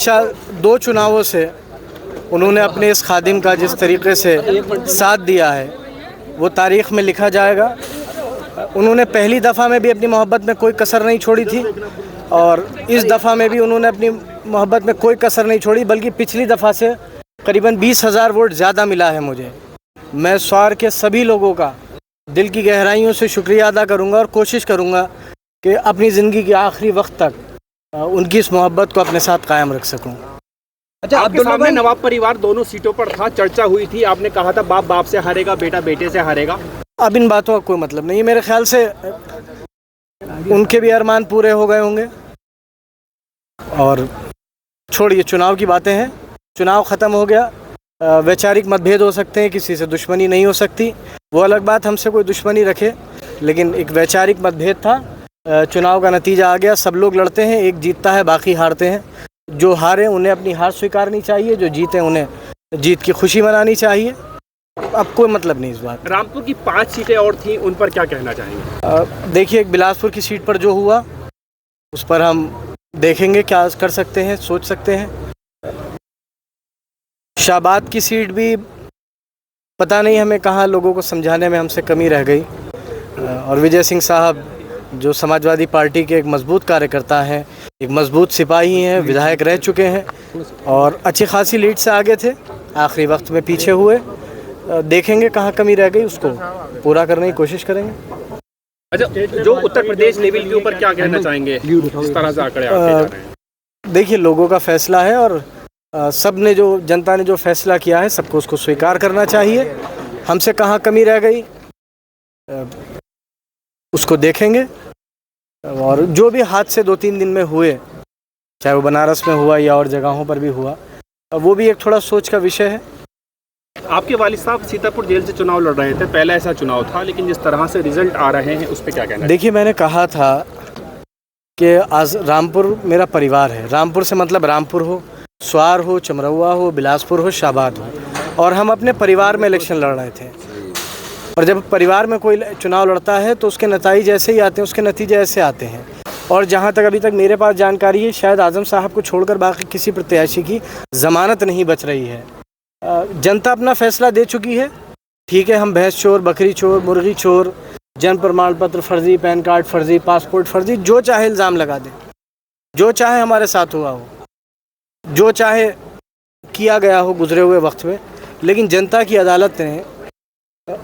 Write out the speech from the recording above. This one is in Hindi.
अच्छा, 2 चुनावों से उन्होंने अपने इस खादिम का जिस तरीके से साथ दिया है वो तारीख़ में लिखा जाएगा। उन्होंने पहली दफ़ा में भी अपनी मोहब्बत में कोई कसर नहीं छोड़ी थी और इस दफ़ा में भी उन्होंने अपनी मोहब्बत में कोई कसर नहीं छोड़ी, बल्कि पिछली दफ़ा से करीबन 20,000 वोट ज़्यादा मिला है मुझे। मैं स्वार के सभी लोगों का दिल की गहराइयों से शुक्रिया अदा करूँगा और कोशिश करूँगा कि अपनी ज़िंदगी के आखिरी वक्त तक उनकी इस मोहब्बत को अपने साथ कायम रख सकूँ। अच्छा, आपके सामने नवाब परिवार दोनों सीटों पर था, चर्चा हुई थी, आपने कहा था बाप बाप से हारेगा, बेटा बेटे से हारेगा। अब इन बातों का कोई मतलब नहीं है। मेरे ख्याल से उनके भी अरमान पूरे हो गए होंगे और छोड़िए, चुनाव की बातें हैं। चुनाव ख़त्म हो गया। वैचारिक मतभेद हो सकते हैं, किसी से दुश्मनी नहीं हो सकती, वो अलग बात, हमसे कोई दुश्मनी रखे, लेकिन एक वैचारिक मतभेद था। चुनाव का नतीजा आ गया, सब लोग लड़ते हैं, एक जीतता है बाकी हारते हैं। जो हारे उन्हें अपनी हार स्वीकारनी चाहिए, जो जीते उन्हें जीत की खुशी मनानी चाहिए। अब कोई मतलब नहीं इस बात। रामपुर की 5 सीटें और थीं, उन पर क्या कहना चाहेंगे? देखिए, एक बिलासपुर की सीट पर जो हुआ उस पर हम देखेंगे क्या कर सकते हैं, सोच सकते हैं। शाबाद की सीट भी पता नहीं हमें कहाँ लोगों को समझाने में हमसे कमी रह गई। और विजय सिंह साहब जो समाजवादी पार्टी के एक मजबूत कार्यकर्ता हैं, एक मजबूत सिपाही हैं, विधायक रह चुके हैं और अच्छी खासी लीड से आगे थे, आखिरी वक्त में पीछे हुए। देखेंगे कहाँ कमी रह गई, उसको पूरा करने की कोशिश करेंगे। अच्छा, जो उत्तर प्रदेश लेवल के ऊपर क्या कहना चाहेंगे जिस तरह से आंकड़े आते जा रहे हैं? देखिए, लोगों का फैसला है और सब ने जो जनता ने जो फैसला किया है सबको उसको स्वीकार करना चाहिए। हमसे कहाँ कमी रह गई उसको देखेंगे और जो भी हादसे 2-3 दिन में हुए, चाहे वो बनारस में हुआ या और जगहों पर भी हुआ, वो भी एक थोड़ा सोच का विषय है। आपके वालिद साहब सीतापुर जेल से चुनाव लड़ रहे थे, पहला ऐसा चुनाव था, लेकिन जिस तरह से रिजल्ट आ रहे हैं उस पर क्या कहना? देखिए, मैंने कहा था कि आज रामपुर मेरा परिवार है। रामपुर से मतलब रामपुर हो, स्वार हो, चमरौआ हो, बिलासपुर हो, शाबाद हो, और हम अपने परिवार में इलेक्शन लड़ रहे थे। और जब परिवार में कोई चुनाव लड़ता है तो उसके नतीजे ऐसे ही आते हैं, उसके नतीजे ऐसे आते हैं। और जहाँ तक अभी तक मेरे पास जानकारी है, शायद आज़म साहब को छोड़कर बाकी किसी प्रत्याशी की ज़मानत नहीं बच रही है। जनता अपना फैसला दे चुकी है। ठीक है, हम भैंस चोर, बकरी चोर, मुर्गी चोर, जन्म प्रमाण पत्र फर्जी, पैन कार्ड फर्जी, पासपोर्ट फर्जी, जो चाहे इल्ज़ाम लगा दे, जो चाहे हमारे साथ हुआ हो, जो चाहे किया गया हो गुजरे हुए वक्त में, लेकिन जनता की अदालत ने